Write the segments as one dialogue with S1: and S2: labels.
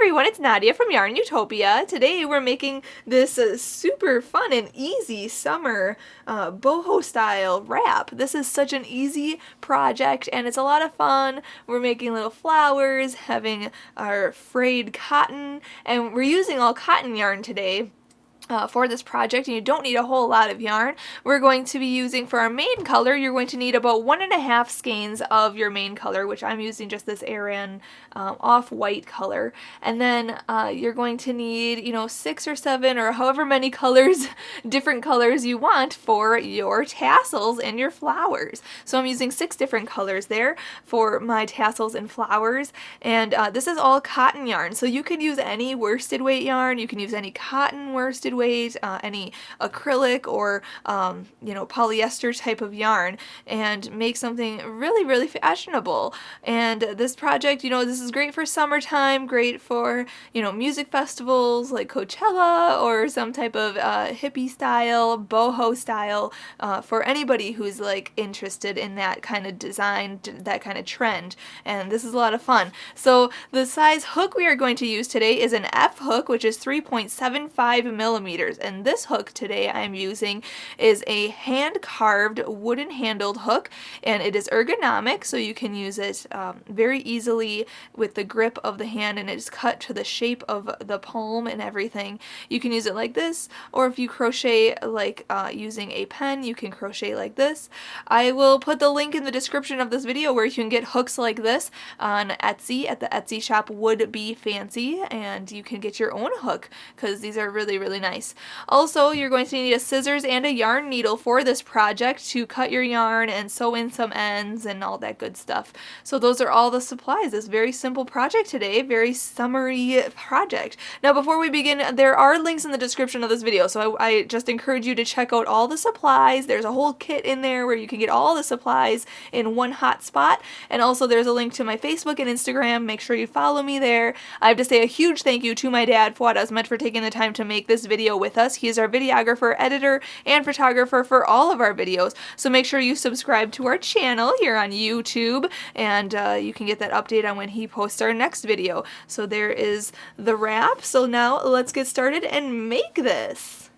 S1: everyone, it's Nadia from YARNutopia. Today we're making this super fun and easy summer boho style wrap. This is such an easy project and it's a lot of fun. We're making little flowers, having our frayed cotton, and we're using all cotton yarn today. For this project, and you don't need a whole lot of yarn. We're going to be using, for our main color, you're going to need about 1.5 skeins of your main color, which I'm using just this Aran off-white color. And then you're going to need, 6 or 7 or however many colors, different colors you want for your tassels and your flowers. So I'm using 6 different colors there for my tassels and flowers. And this is all cotton yarn, so you can use any worsted weight yarn, you can use any cotton worsted weight, any acrylic or polyester type of yarn, and make something really, really fashionable. And this project, this is great for summertime, great for music festivals like Coachella or some type of hippie style, boho style, for anybody who's like interested in that kind of design, that kind of trend. And this is a lot of fun. So the size hook we are going to use today is an F hook, which is 3.75 millimeters. And this hook today I'm using is a hand-carved wooden handled hook, and it is ergonomic, so you can use it very easily with the grip of the hand, and it is cut to the shape of the palm and everything. You can use it like this, or if you crochet like using a pen, you can crochet like this. I will put the link in the description of this video where you can get hooks like this on Etsy at the Etsy shop Would Be Fancy, and you can get your own hook because these are really, really nice. Also, you're going to need a scissors and a yarn needle for this project to cut your yarn and sew in some ends and all that good stuff. So those are all the supplies. This very simple project today, very summery project. Now before we begin, there are links in the description of this video, so I just encourage you to check out all the supplies. There's a whole kit in there where you can get all the supplies in one hot spot, and also there's a link to my Facebook and Instagram. Make sure you follow me there. I have to say a huge thank you to my dad, Fuad, Azmat, for taking the time to make this video with us. He is our videographer, editor, and photographer for all of our videos, so make sure you subscribe to our channel here on YouTube, and you can get that update on when he posts our next video. So there is the wrap. So now let's get started and make this.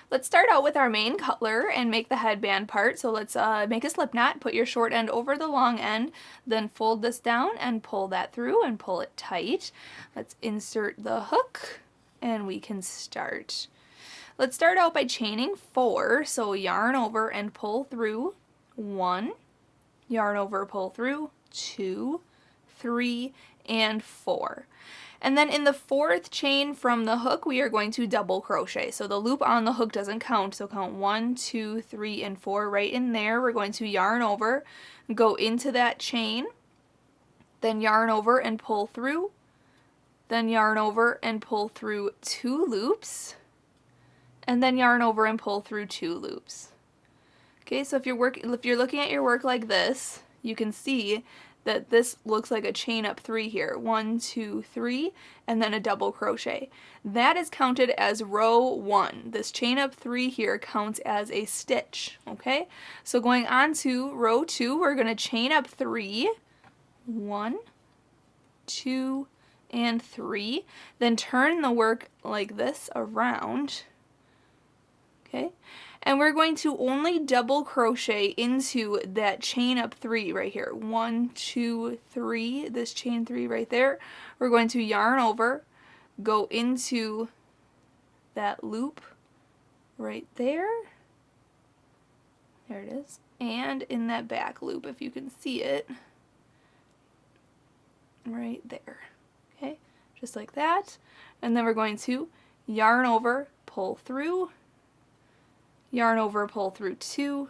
S1: Let's start out with our main color and make the headband part. So let's make a slip knot, put your short end over the long end, then fold this down and pull that through and pull it tight. Let's insert the hook and we can start. Let's start out by chaining 4. So yarn over and pull through 1, yarn over, pull through 2, 3, and 4. And then in the 4th chain from the hook, we are going to double crochet. So the loop on the hook doesn't count, so count 1, 2, 3, and 4 right in there. We're going to yarn over, go into that chain, then yarn over and pull through, then yarn over and pull through 2 loops, and then yarn over and pull through 2 loops. Okay, so if you're looking at your work like this, you can see that this looks like a chain up 3 here. 1, 2, 3, and then a double crochet. That is counted as row 1. This chain up 3 here counts as a stitch, okay? So going on to row 2, we're going to chain up 3, 1, 2, and 3, then turn the work like this around, okay? And we're going to only double crochet into that chain up 3 right here. 1, 2, 3, this chain 3 right there. We're going to yarn over, go into that loop right there. There it is. And in that back loop, if you can see it, right there. Okay, just like that. And then we're going to yarn over, pull through, yarn over, pull through 2,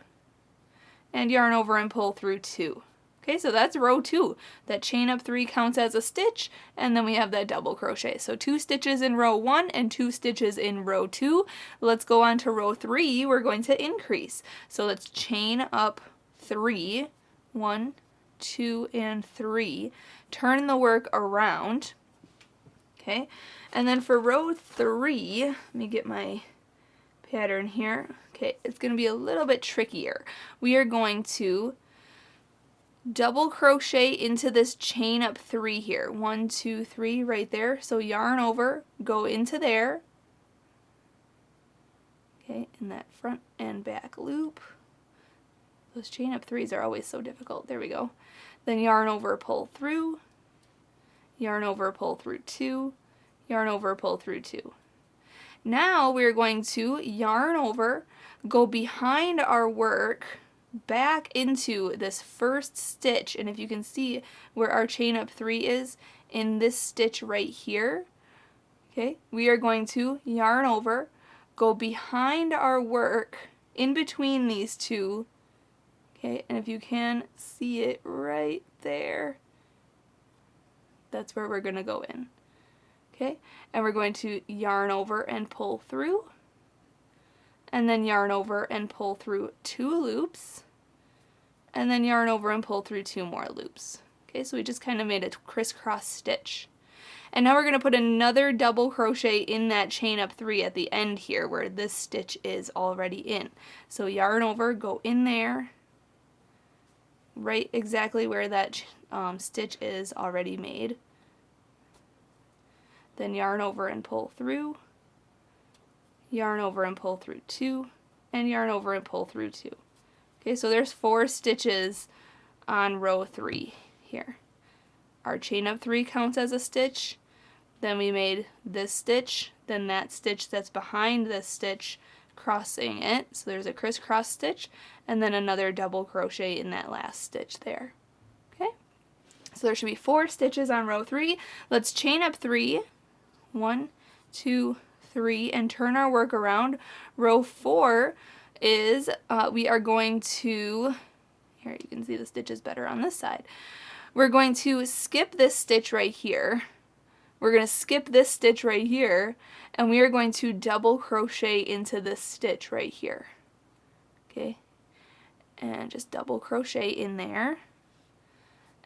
S1: and yarn over and pull through 2. Okay, so that's row 2. That chain up 3 counts as a stitch, and then we have that double crochet. So 2 stitches in row 1 and 2 stitches in row 2. Let's go on to row 3. We're going to increase. So let's chain up 3, 1, 2, and 3. Turn the work around. Okay, and then for row 3, let me get my pattern here. Okay, it's going to be a little bit trickier. We are going to double crochet into this chain up 3 here. 1, 2, 3 right there. So yarn over, go into there. Okay, in that front and back loop. Those chain up 3s are always so difficult. There we go. Then yarn over, pull through. Yarn over, pull through 2. Yarn over, pull through 2. Now we're going to yarn over, go behind our work, back into this first stitch, and if you can see where our chain up 3 is, in this stitch right here, okay, we are going to yarn over, go behind our work, in between these two, okay, and if you can see it right there, that's where we're going to go in. Okay, and we're going to yarn over and pull through, and then yarn over and pull through 2 loops, and then yarn over and pull through 2 more loops. Okay, so we just kind of made a crisscross stitch. And now we're going to put another double crochet in that chain up 3 at the end here where this stitch is already in. So yarn over, go in there, right exactly where that stitch is already made. Then yarn over and pull through, yarn over and pull through 2, and yarn over and pull through 2. Okay, so there's 4 stitches on row 3 here. Our chain up 3 counts as a stitch, then we made this stitch, then that stitch that's behind this stitch crossing it, so there's a crisscross stitch, and then another double crochet in that last stitch there. Okay, so there should be 4 stitches on row 3. Let's chain up 3. 1, 2, 3, and turn our work around. Row 4 is, we are going to, here you can see the stitches better on this side. We're going to skip this stitch right here. We're going to skip this stitch right here, and we are going to double crochet into this stitch right here. Okay, and just double crochet in there.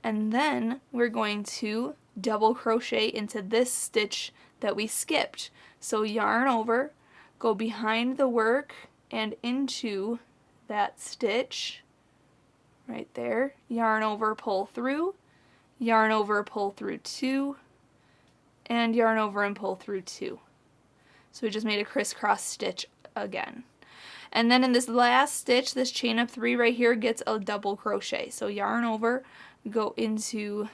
S1: And then we're going to double crochet into this stitch that we skipped. So yarn over, go behind the work and into that stitch right there, yarn over, pull through, yarn over, pull through 2, and yarn over and pull through 2. So we just made a crisscross stitch again. And then in this last stitch, this chain up 3 right here gets a double crochet. So yarn over, go into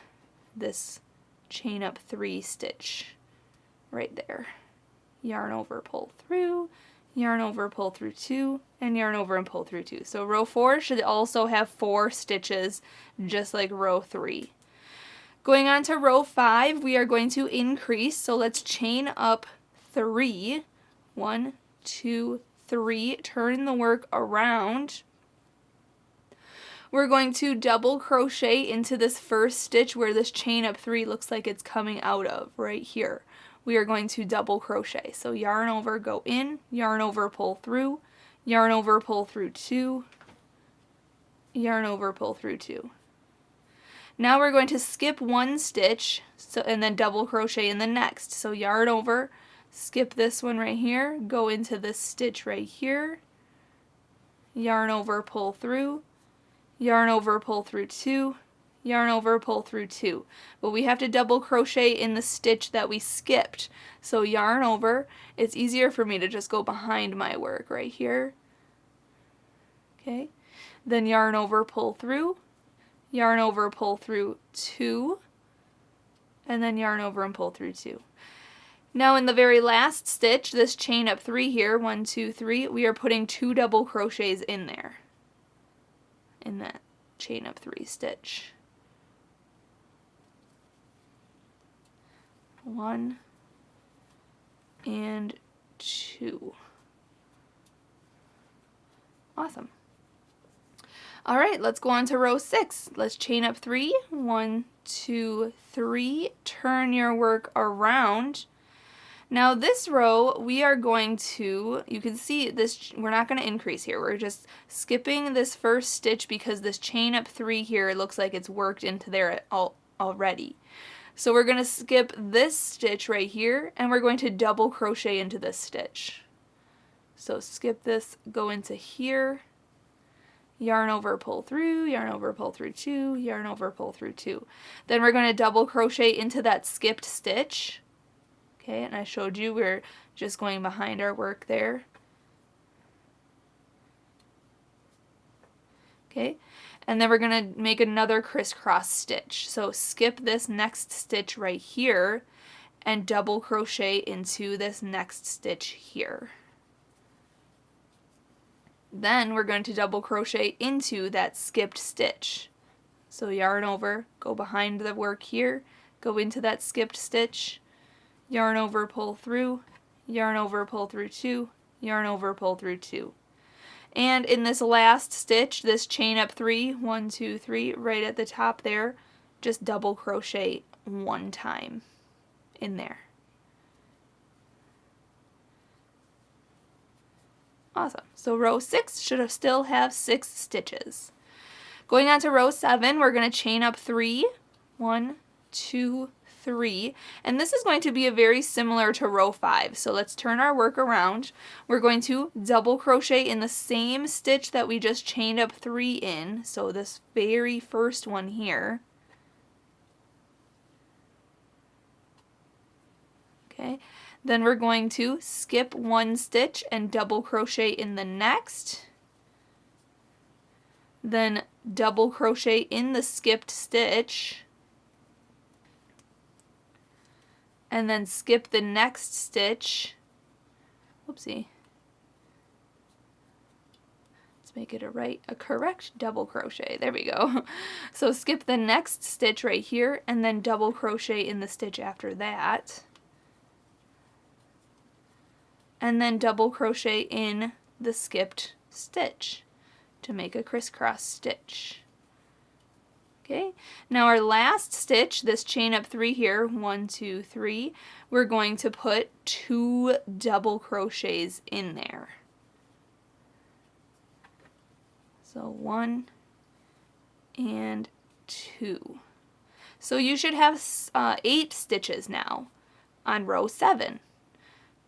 S1: this chain up 3 stitch right there. Yarn over, pull through, yarn over, pull through 2, and yarn over and pull through 2. So row 4 should also have 4 stitches just like row 3. Going on to row 5, we are going to increase, so let's chain up 3. 1, 2, 3, turn the work around. We're going to double crochet into this first stitch where this chain up 3 looks like it's coming out of, right here. We are going to double crochet. So yarn over, go in, yarn over, pull through, yarn over, pull through 2, yarn over, pull through 2. Now we're going to skip 1 stitch and then double crochet in the next. So yarn over, skip this one right here, go into this stitch right here, yarn over, pull through, yarn over, pull through 2, yarn over, pull through 2. But we have to double crochet in the stitch that we skipped. So yarn over, it's easier for me to just go behind my work right here. Okay, then yarn over, pull through, yarn over, pull through 2, and then yarn over and pull through 2. Now in the very last stitch, this chain up 3 here, 1, 2, 3, we are putting 2 double crochets in there, in that chain up 3 stitch. 1 and 2. Awesome. All right, let's go on to row 6. Let's chain up 3. 1, 2, 3. Turn your work around. Now this row, we are going to, you can see this, we're not going to increase here. We're just skipping this first stitch because this chain up 3 here looks like it's worked into there already. So we're going to skip this stitch right here, and we're going to double crochet into this stitch. So skip this, go into here, yarn over, pull through, yarn over, pull through 2, yarn over, pull through 2. Then we're going to double crochet into that skipped stitch. Okay, and I showed you we're just going behind our work there. Okay, and then we're going to make another crisscross stitch. So skip this next stitch right here and double crochet into this next stitch here. Then we're going to double crochet into that skipped stitch. So yarn over, go behind the work here, go into that skipped stitch, yarn over, pull through, yarn over, pull through 2, yarn over, pull through 2. And in this last stitch, this chain up 3, 1, 2, 3, right at the top there, just double crochet one time in there. Awesome. So row 6 should still have 6 stitches. Going on to row 7, we're going to chain up 3, 1, 2, 3, and this is going to be very similar to row 5. So let's turn our work around. We're going to double crochet in the same stitch that we just chained up 3 in, so this very first one here. Okay. Then we're going to skip 1 stitch and double crochet in the next. Then double crochet in the skipped stitch. And then skip the next stitch. Oopsie. Let's make it a correct double crochet. There we go. So skip the next stitch right here and then double crochet in the stitch after that. And then double crochet in the skipped stitch to make a crisscross stitch. Okay, now our last stitch, this chain up 3 here, 1, 2, 3, we're going to put 2 double crochets in there. So 1 and 2. So you should have 8 stitches now on row 7.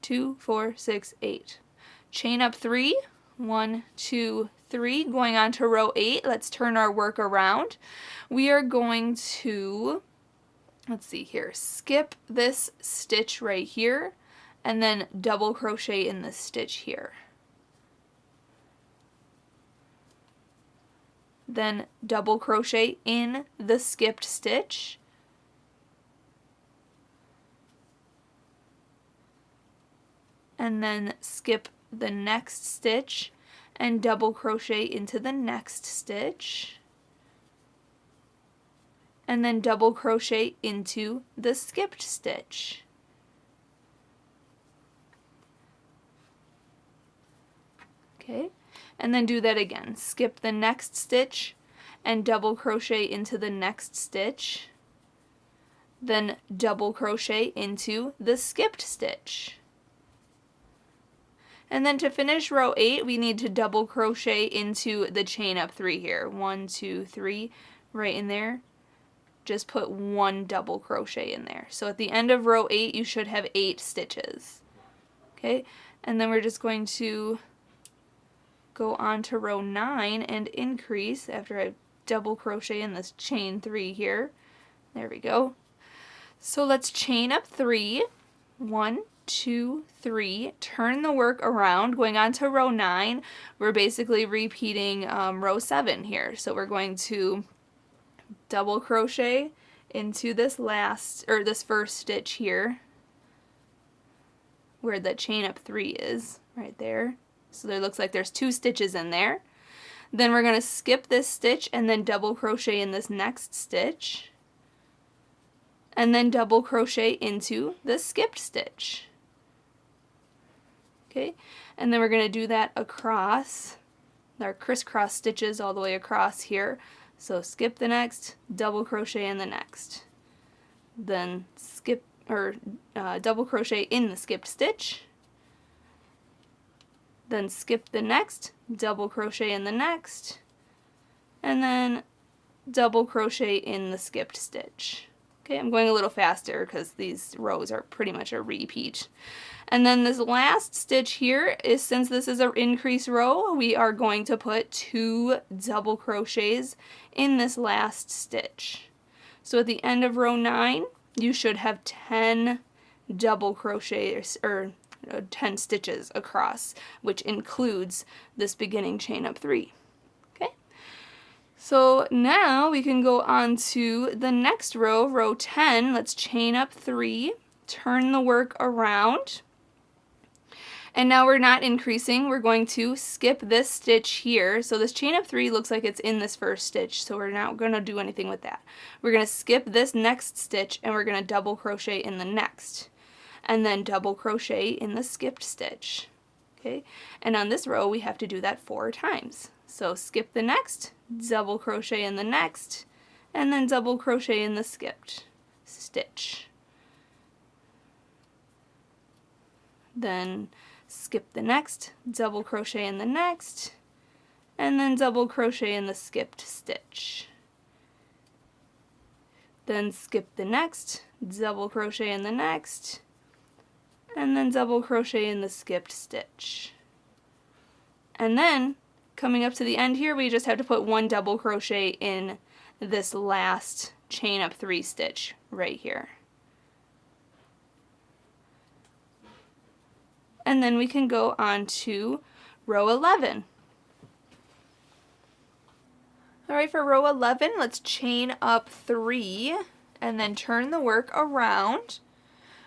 S1: 2, 4, 6, 8. Chain up 3, 1, 2, 3. Going on to row 8, let's turn our work around. We are going to, let's see here, skip this stitch right here and then double crochet in this stitch here. Then double crochet in the skipped stitch. And then skip the next stitch and double crochet into the next stitch, and then double crochet into the skipped stitch. Okay, and then do that again. Skip the next stitch and double crochet into the next stitch, then double crochet into the skipped stitch. And then to finish row 8, we need to double crochet into the chain up 3 here. 1, 2, 3, right in there. Just put 1 double crochet in there. So at the end of row 8, you should have 8 stitches. Okay, and then we're just going to go on to row 9 and increase after I double crochet in this chain 3 here. There we go. So let's chain up 3, 1, 2, 3, turn the work around. Going on to row 9, we're basically repeating row 7 here. So we're going to double crochet into this first stitch here where the chain up 3 is, right there. So there looks like there's 2 stitches in there. Then we're going to skip this stitch and then double crochet in this next stitch, and then double crochet into the skipped stitch. Okay, and then we're going to do that across our crisscross stitches all the way across here. So skip the next, double crochet in the next, then skip or double crochet in the skipped stitch, then skip the next, double crochet in the next, and then double crochet in the skipped stitch. Okay, I'm going a little faster because these rows are pretty much a repeat. And then this last stitch here is, since this is an increase row, we are going to put 2 double crochets in this last stitch. So at the end of row 9, you should have 10 double crochets, or 10 stitches across, which includes this beginning chain up 3. Okay, so now we can go on to the next row, row 10. Let's chain up 3, turn the work around, and now we're not increasing. We're going to skip this stitch here. So this chain up 3 looks like it's in this first stitch, so we're not going to do anything with that. We're going to skip this next stitch, and we're going to double crochet in the next, and then double crochet in the skipped stitch. Okay, and on this row we have to do that 4 times. So skip the next, double crochet in the next, and then double crochet in the skipped stitch. Then skip the next, double crochet in the next, and then double crochet in the skipped stitch. Then skip the next, double crochet in the next, and then double crochet in the skipped stitch. And then coming up to the end here, we just have to put 1 double crochet in this last chain up 3 stitch right here. And then we can go on to row 11. Alright, for row 11, let's chain up 3 and then turn the work around.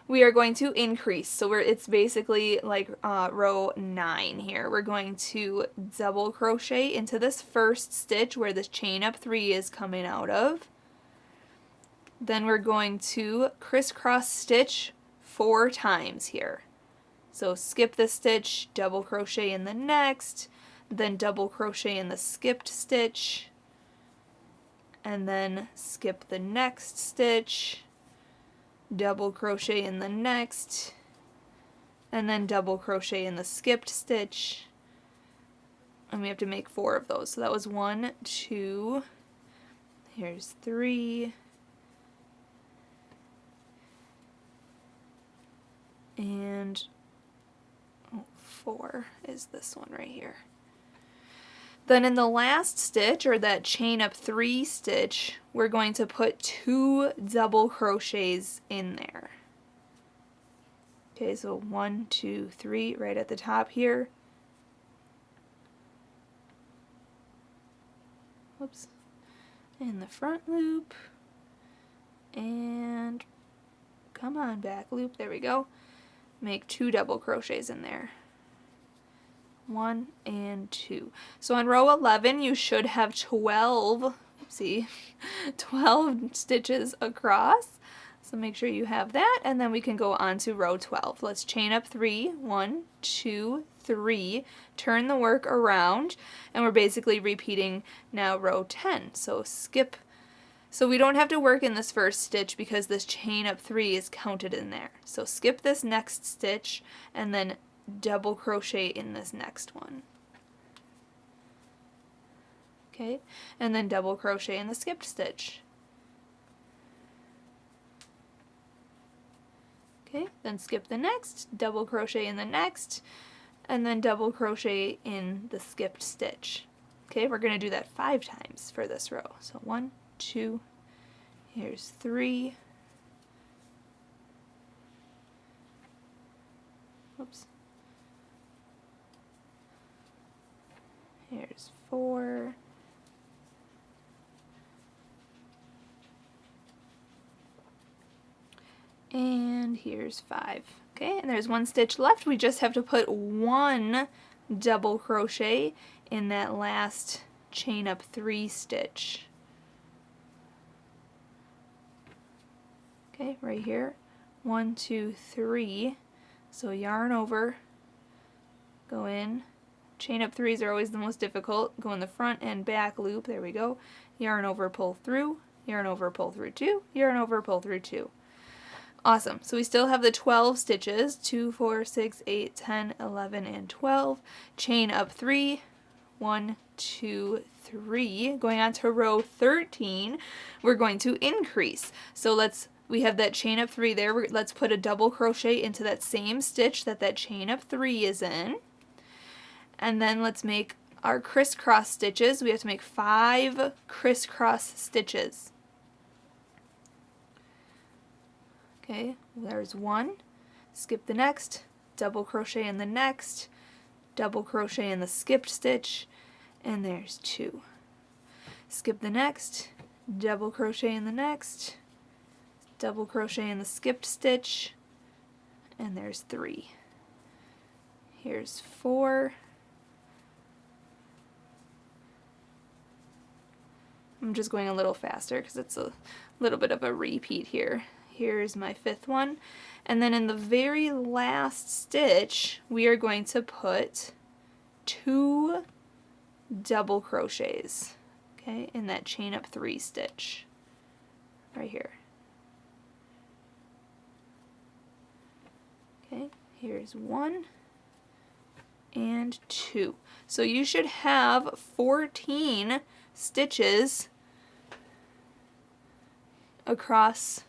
S1: We are going to increase, so it's basically like row 9 here. We're going to double crochet into this first stitch where this chain up 3 is coming out of. Then we're going to crisscross stitch 4 times here. So skip the stitch, double crochet in the next, then double crochet in the skipped stitch, and then skip the next stitch, double crochet in the next, and then double crochet in the skipped stitch. And we have to make 4 of those. So that was 1, 2, here's 3, and 4 is this one right here. Then in the last stitch, or that chain up 3 stitch, we're going to put 2 double crochets in there. Okay, so 1, 2, 3 right at the top here. Whoops. In the front loop, and come on, back loop, there we go. Make 2 double crochets in there. 1 and 2. So on row 11 you should have 12 stitches across. So make sure you have that, and then we can go on to row 12. Let's chain up 3, 1, 2, 3, turn the work around, and we're basically repeating now row 10. So skip, so we don't have to work in this first stitch because this chain up 3 is counted in there. So skip this next stitch and then double crochet in this next one. Okay, and then double crochet in the skipped stitch. Okay, then skip the next, double crochet in the next, and then double crochet in the skipped stitch. Okay, we're going to do that 5 times for this row. So 1, 2, here's 3, oops, here's 4, and here's 5. Okay, and there's 1 stitch left. We just have to put 1 double crochet in that last chain up 3 stitch. Okay, right here. 1, 2, 3. So yarn over, go in. Chain up 3s are always the most difficult. Go in the front and back loop. There we go. Yarn over, pull through. Yarn over, pull through 2. Yarn over, pull through 2. Awesome. So we still have the 12 stitches. 2, 4, 6, 8, 10, 11, and 12. Chain up 3. 1, 2, 3. Going on to row 13, we're going to increase. So let's we have that chain up 3 there. Let's put a double crochet into that same stitch that chain up 3 is in. And then let's make our crisscross stitches. We have to make 5 crisscross stitches. Okay, there's 1. Skip the next, double crochet in the next, double crochet in the skipped stitch, and there's 2. Skip the next, double crochet in the next, double crochet in the skipped stitch, and there's 3. Here's 4. I'm just going a little faster because it's a little bit of a repeat here. Here's my 5th one. And then in the very last stitch, we are going to put 2 double crochets, okay, in that chain up 3 stitch right here. Okay, here's 1 and 2. So you should have 14 stitches across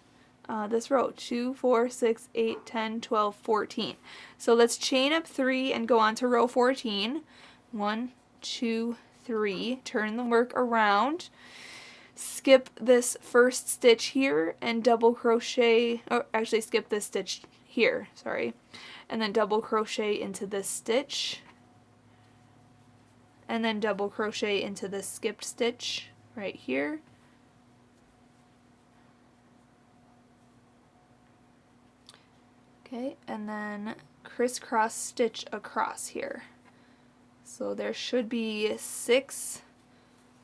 S1: this row. 2, 4, 6, 8, 10, 12, 14. So let's chain up 3 and go on to row 14. 1, 2, 3. Turn the work around. Skip this first stitch here and double crochet, or actually skip this stitch here, sorry, and then double crochet into this stitch, and then double crochet into this skipped stitch right here. Okay, and then crisscross stitch across here. So there should be 6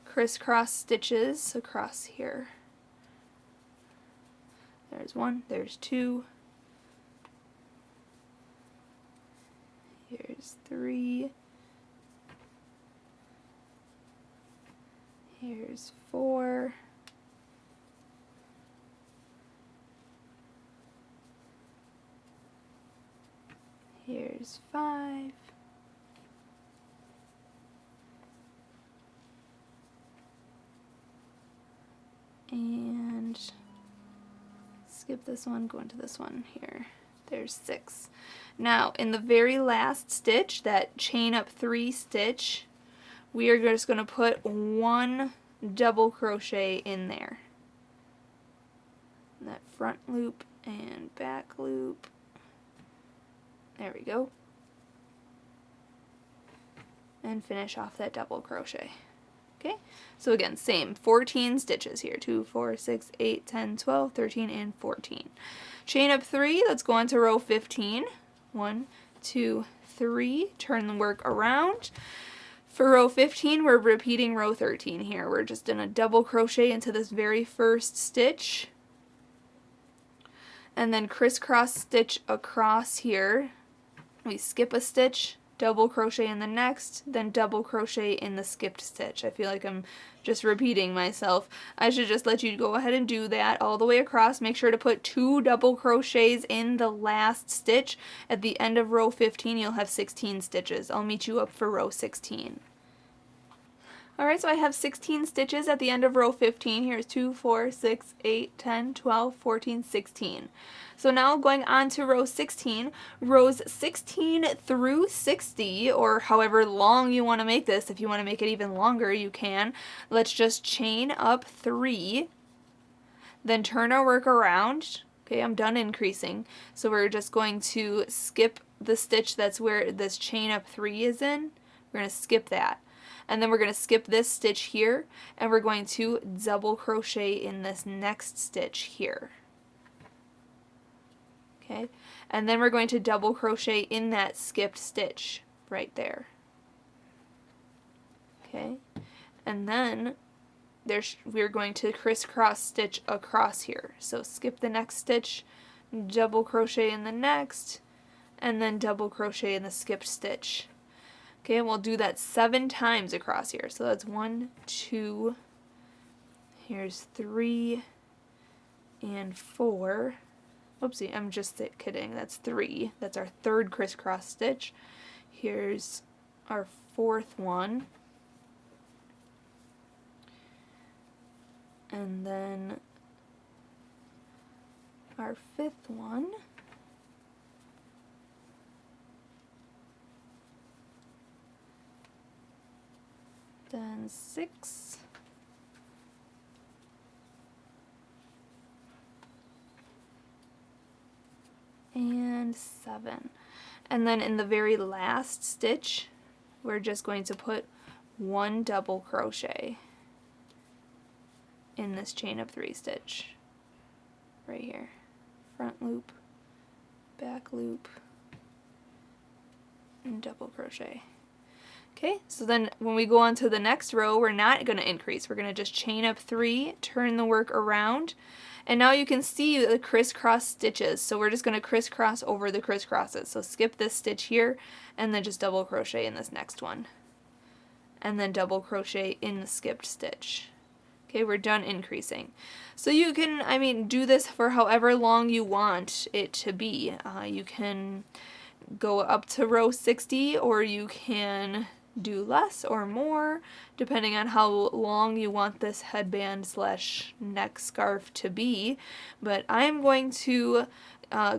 S1: crisscross stitches across here. There's 1, there's 2, here's 3, here's 4, here's 5, and skip this one, go into this one here. There's 6. Now in the very last stitch, that chain up 3 stitch, we are just going to put 1 double crochet in there. That front loop and back loop. There we go. And finish off that double crochet. Okay, so again, same 14 stitches here. 2, 4, 6, 8, 10, 12, 13, and 14. Chain up 3, let's go on to row 15. 1, 2, 3, turn the work around. For row 15, we're repeating row 13 here. We're just in a double crochet into this very first stitch, and then crisscross stitch across here. We skip a stitch, double crochet in the next, then double crochet in the skipped stitch. I feel like I'm just repeating myself. I should just let you go ahead and do that all the way across. Make sure to put 2 double crochets in the last stitch. At the end of row 15, you'll have 16 stitches. I'll meet you up for row 16. Alright, so I have 16 stitches at the end of row 15. Here's 2, 4, 6, 8, 10, 12, 14, 16. So now going on to row 16, rows 16 through 60, or however long you want to make this. If you want to make it even longer, you can. Let's just chain up 3, then turn our work around. Okay, I'm done increasing. So we're just going to skip the stitch that's where this chain up 3 is in. We're going to skip that. And then we're going to skip this stitch here, and we're going to double crochet in this next stitch here. Okay, and then we're going to double crochet in that skipped stitch right there. Okay, and then we're going to crisscross stitch across here. So skip the next stitch, double crochet in the next, and then double crochet in the skipped stitch. Okay, and we'll do that 7 times across here. So that's 1, 2, here's 3, and 4. Oopsie, I'm just kidding. That's 3. That's our 3rd crisscross stitch. Here's our 4th one. And then our 5th one. Then 6. And 7. And then in the very last stitch, we're just going to put 1 double crochet in this chain of 3 stitch right here. Front loop, back loop, and double crochet. Okay, so then when we go on to the next row, we're not going to increase. We're going to just chain up 3, turn the work around, and now you can see the crisscross stitches. So we're just going to crisscross over the crisscrosses. So skip this stitch here, and then just double crochet in this next one. And then double crochet in the skipped stitch. Okay, we're done increasing. So you can, I mean, do this for however long you want it to be. You can go up to row 60, or you can do less or more, depending on how long you want this headband slash neck scarf to be. But I'm going to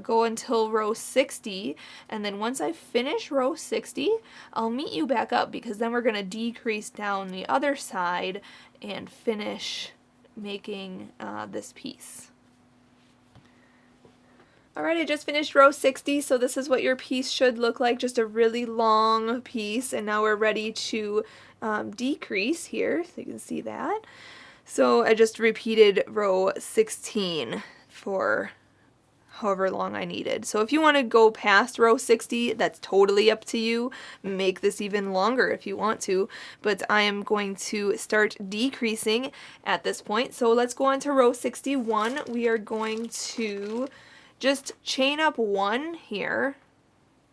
S1: go until row 60, and then once I finish row 60, I'll meet you back up, because then we're going to decrease down the other side and finish making this piece. Alright, I just finished row 60, so this is what your piece should look like, just a really long piece, and now we're ready to decrease here, so you can see that. So I just repeated row 16 for however long I needed. So if you want to go past row 60, that's totally up to you. Make this even longer if you want to, but I am going to start decreasing at this point. So let's go on to row 61. We are going to just chain up 1 here.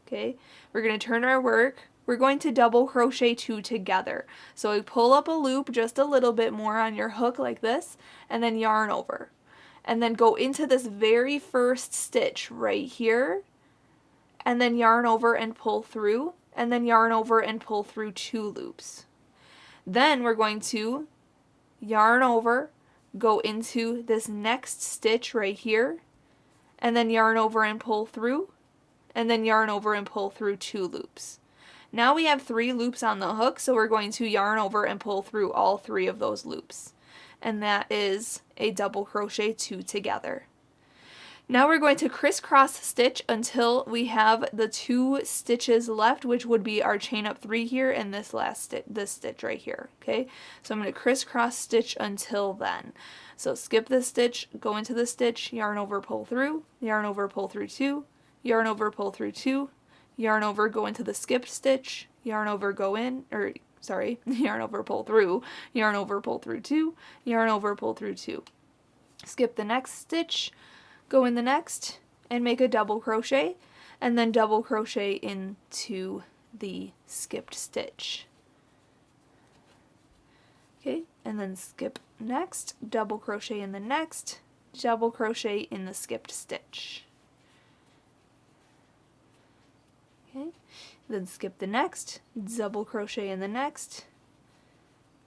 S1: Okay, we're going to turn our work. We're going to double crochet 2 together. So we pull up a loop just a little bit more on your hook like this, and then yarn over. And then go into this very first stitch right here, and then yarn over and pull through, and then yarn over and pull through 2 loops. Then we're going to yarn over, go into this next stitch right here, and then yarn over and pull through, and then yarn over and pull through 2 loops. Now we have 3 loops on the hook, so we're going to yarn over and pull through all 3 of those loops. And that is a double crochet 2 together. Now we're going to crisscross stitch until we have the 2 stitches left, which would be our chain up 3 here and this last this stitch right here. Okay, so I'm going to crisscross stitch until then. So skip this stitch, go into the stitch, yarn over, pull through, yarn over, pull through 2, yarn over, pull through 2, yarn over, go into the skipped stitch, yarn over, go in, or sorry, yarn over, pull through, yarn over, pull through 2, yarn over, pull through 2. Skip the next stitch, go in the next, and make a double crochet, and then double crochet into the skipped stitch. Okay, and then skip next, double crochet in the next, double crochet in the skipped stitch. Okay, then skip the next, double crochet in the next,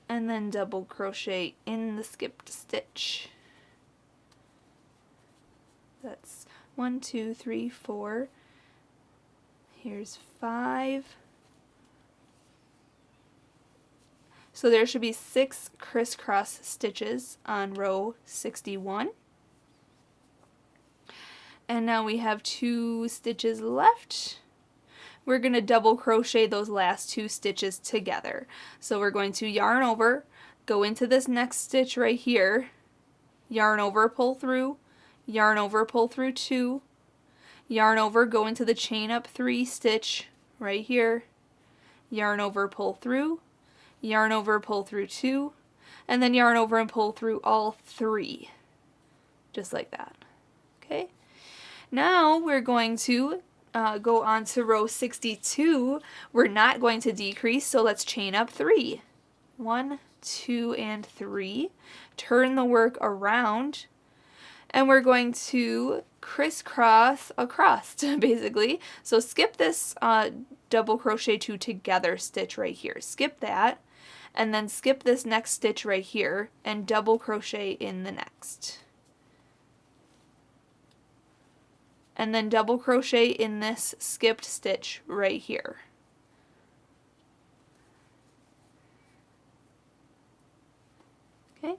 S1: and then double crochet in the skipped stitch. That's 1, 2, 3, 4. Here's 5. So there should be 6 crisscross stitches on row 61. And now we have 2 stitches left. We're going to double crochet those last 2 stitches together. So we're going to yarn over, go into this next stitch right here, yarn over, pull through, yarn over, pull through 2, yarn over, go into the chain up 3 stitch right here, yarn over, pull through, yarn over, pull through 2, and then yarn over and pull through all 3, just like that. Okay, now we're going to go on to row 62. We're not going to decrease, so let's chain up 3. 1, 2, and 3. Turn the work around, and we're going to crisscross across, basically. So skip this double crochet 2 together stitch right here. Skip that, and then skip this next stitch right here, and double crochet in the next. and then double crochet in this skipped stitch right here. Okay,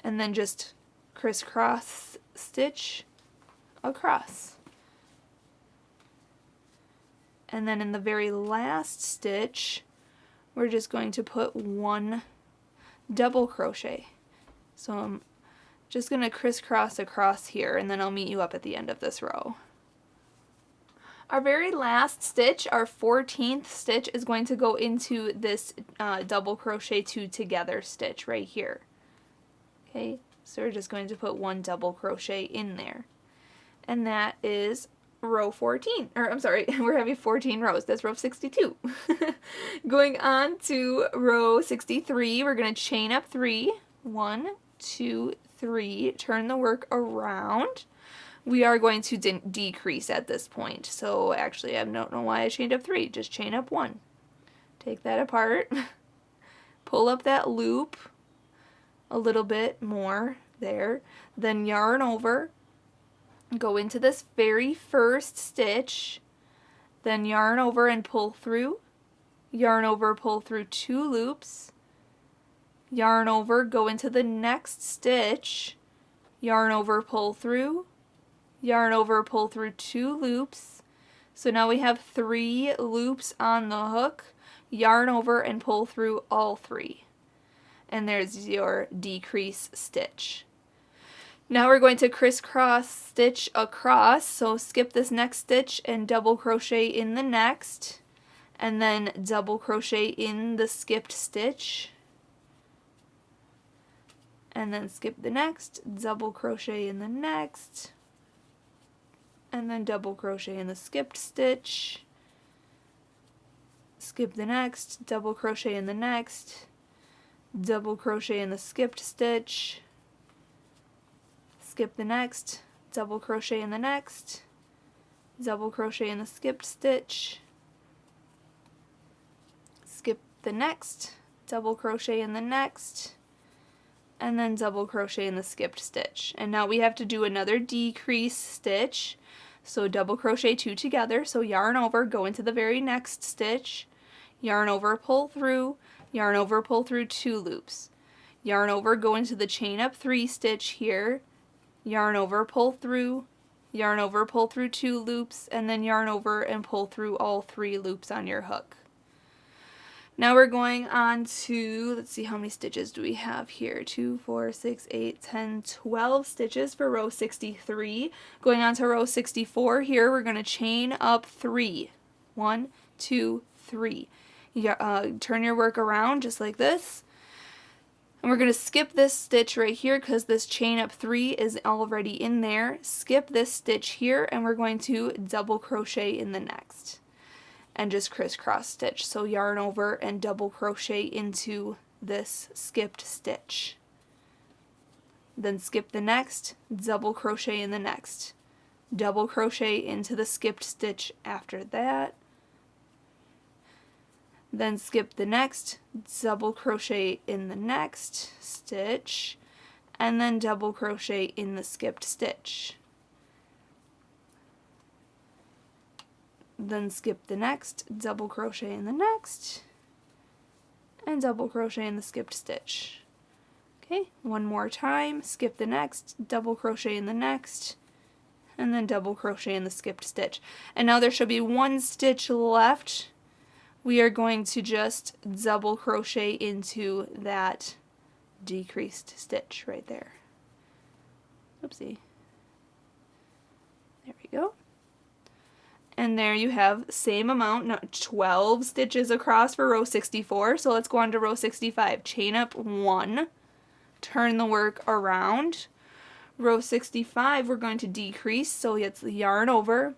S1: and then just crisscross stitch across. And then in the very last stitch, we're just going to put one double crochet. So I'm just going to crisscross across here, and then I'll meet you up at the end of this row. Our very last stitch, our 14th stitch, is going to go into this double crochet two together stitch right here. Okay, so we're just going to put one double crochet in there. And that is row 14, or I'm sorry, we're having 14 rows. That's row 62. Going on to row 63, we're going to chain up 3. 1, 2, 3. Turn the work around. We are going to decrease at this point. So actually, I don't know why I chained up 3. Just chain up 1. Take that apart. Pull up that loop a little bit more there. Then yarn over. Go into this very first stitch, then yarn over and pull through, yarn over, pull through 2 loops, yarn over, go into the next stitch, yarn over, pull through, yarn over, pull through 2 loops. So now we have 3 loops on the hook, yarn over and pull through all 3. And there's your decrease stitch. Now we're going to crisscross stitch across, so skip this next stitch and double crochet in the next, and then double crochet in the skipped stitch, and then skip the next, double crochet in the next, and then double crochet in the skipped stitch, skip the next, double crochet in the next, double crochet in the skipped stitch, skip the next, double crochet in the next, double crochet in the skipped stitch, skip the next, double crochet in the next, and then double crochet in the skipped stitch. And now we have to do another decrease stitch, so double crochet 2 together, so yarn over, go into the very next stitch, yarn over, pull through, yarn over, pull through 2 loops, yarn over, go into the chain up 3 stitch here, yarn over, pull through, yarn over, pull through 2 loops, and then yarn over and pull through all 3 loops on your hook. Now we're going on to, let's see, how many stitches do we have here? 2, 4, 6, 8, 10, 12 stitches for row 63. Going on to row 64 here, we're going to chain up 3. 1, 2, 3. Turn your work around just like this. And we're going to skip this stitch right here because this chain up 3 is already in there. Skip this stitch here and we're going to double crochet in the next. And just crisscross stitch. So yarn over and double crochet into this skipped stitch. Then skip the next, double crochet in the next. Double crochet into the skipped stitch after that. Then skip the next, double crochet in the next stitch, and then double crochet in the skipped stitch. Then skip the next, double crochet in the next, and double crochet in the skipped stitch. Okay, one more time, skip the next, double crochet in the next, and then double crochet in the skipped stitch. And now there should be 1 stitch left. We are going to just double crochet into that decreased stitch right there. Oopsie. There we go. And there you have same amount, no, 12 stitches across for row 64. So let's go on to row 65. Chain up 1, turn the work around. Row 65 we're going to decrease, so it's yarn over,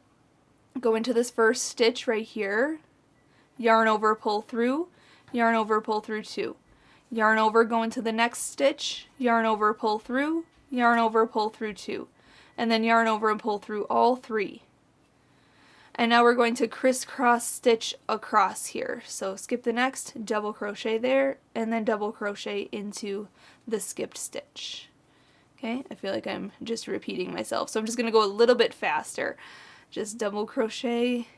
S1: go into this first stitch right here, yarn over, pull through, yarn over, pull through 2. Yarn over, go into the next stitch, yarn over, pull through, yarn over, pull through 2. And then yarn over and pull through all 3. And now we're going to crisscross stitch across here. So skip the next, double crochet there, and then double crochet into the skipped stitch. Okay, I feel like I'm just repeating myself, so I'm just going to go a little bit faster. just double crochet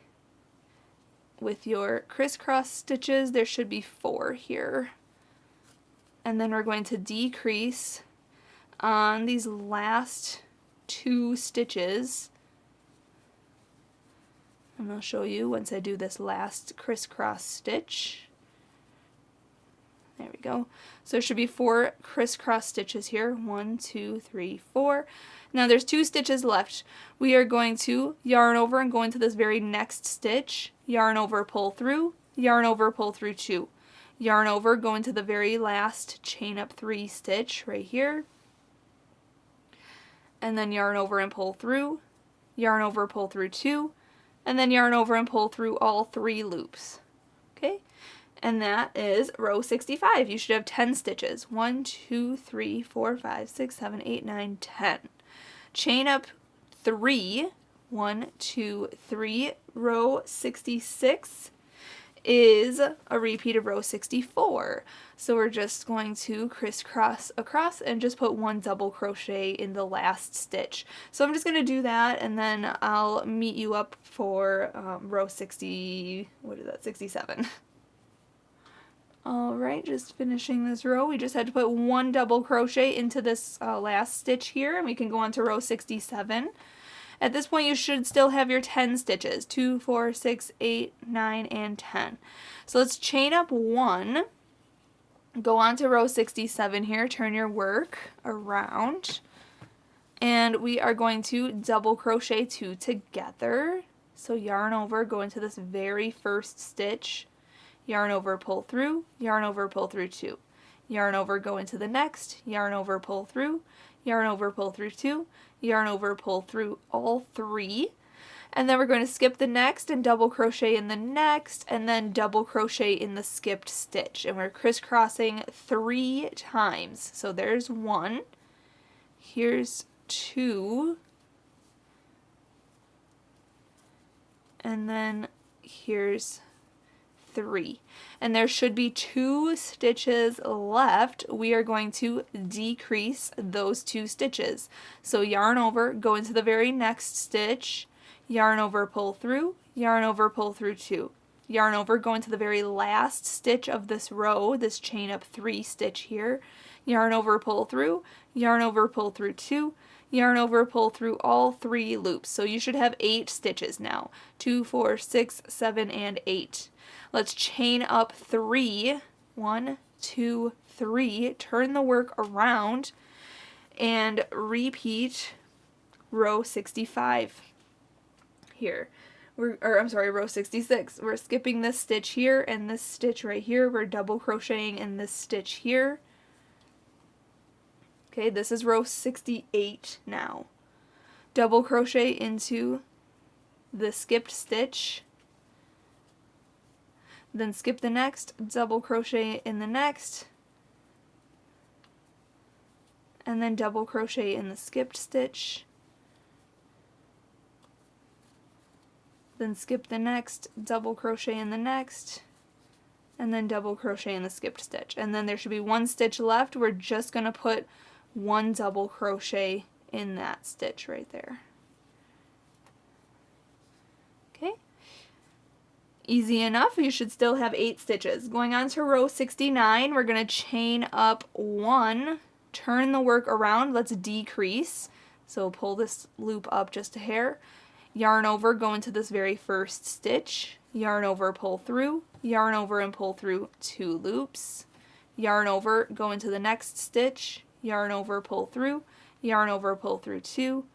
S1: with your crisscross stitches. There should be 4 here. And then we're going to decrease on these last 2 stitches. And I'll show you once I do this last crisscross stitch. There we go. So there should be 4 crisscross stitches here. 1, 2, 3, 4. Now there's 2 stitches left. We are going to yarn over and go into this very next stitch. Yarn over, pull through. Yarn over, pull through 2. Yarn over, go into the very last chain up 3 stitch right here. And then yarn over and pull through. Yarn over, pull through 2. And then yarn over and pull through all 3 loops. Okay? And that is row 65. You should have 10 stitches. 1, 2, 3, 4, 5, 6, 7, 8, 9, 10. Chain up 3. 1, 2, 3. Row 66 is a repeat of row 64. So we're just going to crisscross across and just put 1 double crochet in the last stitch. So I'm just going to do that, and then I'll meet you up for row 67. Alright, just finishing this row. We just had to put 1 double crochet into this last stitch here, and we can go on to row 67. At this point you should still have your 10 stitches. 2, 4, 6, 8, 9, and 10. So let's chain up 1. Go on to row 67 here, turn your work around, and we are going to double crochet 2 together. So yarn over, go into this very first stitch, yarn over, pull through, yarn over, pull through 2. Yarn over, go into the next, yarn over, pull through, yarn over, pull through 2, yarn over, pull through all 3. And then we're going to skip the next and double crochet in the next, and then double crochet in the skipped stitch. And we're crisscrossing 3 times. So there's 1, here's 2, and then here's 3. And there should be 2 stitches left. We are going to decrease those 2 stitches. So yarn over, go into the very next stitch, yarn over, pull through, yarn over, pull through 2. Yarn over, go into the very last stitch of this row, this chain up 3 stitch here, yarn over, pull through, yarn over, pull through 2, yarn over, pull through all 3 loops. So you should have 8 stitches now. 2, 4, 6, 7, and 8. Let's chain up 3. 1, 2, 3. Turn the work around and repeat row 65 here. Row 66. We're skipping this stitch here and this stitch right here. We're double crocheting in this stitch here. Okay, this is row 68 now. Double crochet into the skipped stitch, then skip the next, double crochet in the next, and then double crochet in the skipped stitch, then skip the next, double crochet in the next, and then double crochet in the skipped stitch. And then there should be 1 stitch left. We're just going to put 1 double crochet in that stitch right there. Okay, easy enough. You should still have 8 stitches. Going on to row 69, we're going to chain up 1, turn the work around, let's decrease. So pull this loop up just a hair, yarn over, go into this very first stitch, yarn over, pull through, yarn over and pull through 2 loops, yarn over, go into the next stitch, yarn over, pull through, yarn over, pull through 2,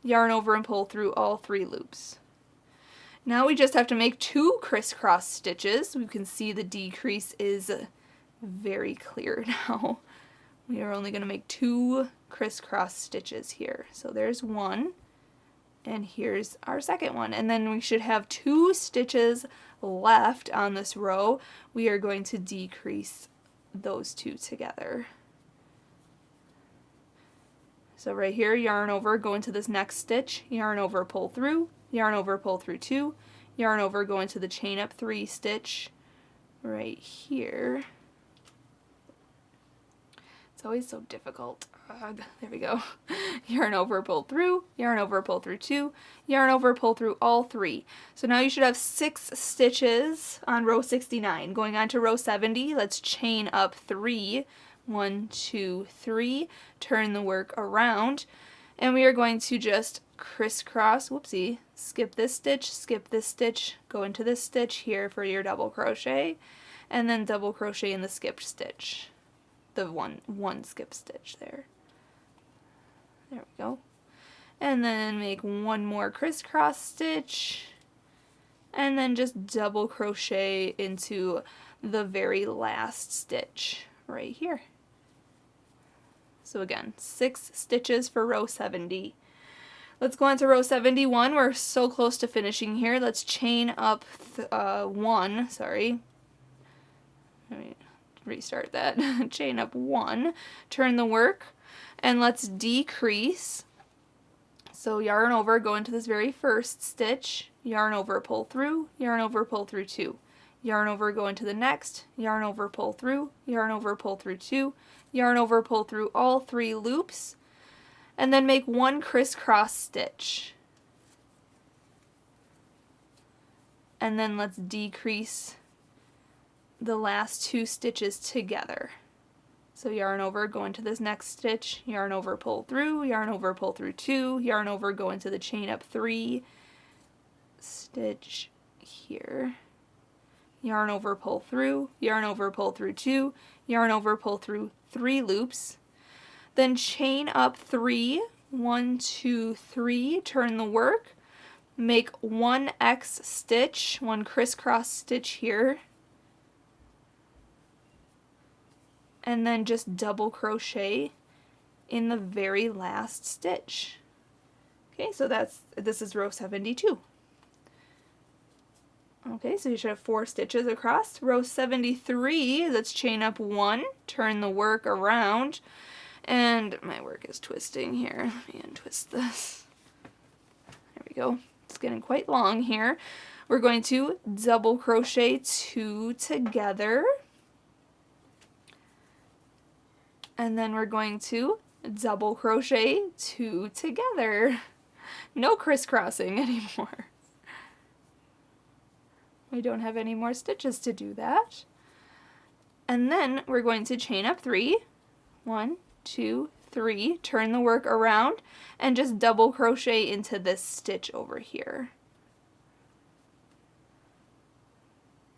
S1: yarn over and pull through all 3 loops. Now we just have to make 2 crisscross stitches. We can see the decrease is very clear now. We are only going to make 2 crisscross stitches here. So there's 1, and here's our second one. And then we should have 2 stitches left on this row. We are going to decrease those 2 together. So right here, yarn over, go into this next stitch, yarn over, pull through, yarn over, pull through 2, yarn over, go into the chain up 3 stitch right here. It's always so difficult. there we go. Yarn over, pull through, yarn over, pull through 2, yarn over, pull through all 3. So now you should have 6 stitches on row 69. Going on to row 70, let's chain up 3. 1, 2, 3. Turn the work around, and we are going to just crisscross, whoopsie, skip this stitch, go into this stitch here for your double crochet, and then double crochet in the skipped stitch. The one skip stitch there. There we go. And then make one more crisscross stitch, and then just double crochet into the very last stitch right here. So again, 6 stitches for row 70. Let's go on to row 71. We're so close to finishing here. Let's chain up 1, sorry. Let me restart that. Chain up 1, turn the work, and let's decrease. So yarn over, go into this very first stitch, yarn over, pull through, yarn over, pull through 2. Yarn over, go into the next, yarn over, pull through, yarn over, pull through 2, yarn over, pull through all 3 loops, and then make 1 crisscross stitch. And then let's decrease the last 2 stitches together. So yarn over, go into this next stitch, yarn over, pull through, yarn over, pull through 2, yarn over, go into the chain up 3, stitch here, yarn over, pull through, yarn over, pull through 2, yarn over, pull through 3 loops, then chain up 3, 1, 2, 3, turn the work, make 1 X stitch, 1 crisscross stitch here, and then just double crochet in the very last stitch. Okay, so this is row 72. Okay, so you should have 4 stitches across. Row 73, let's chain up 1, turn the work around, and my work is twisting here. Let me untwist this. There we go. It's getting quite long here. We're going to double crochet 2 together, and then we're going to double crochet 2 together. No crisscrossing anymore. We don't have any more stitches to do that. And then we're going to chain up 3, 1, 2, 3, turn the work around, and just double crochet into this stitch over here.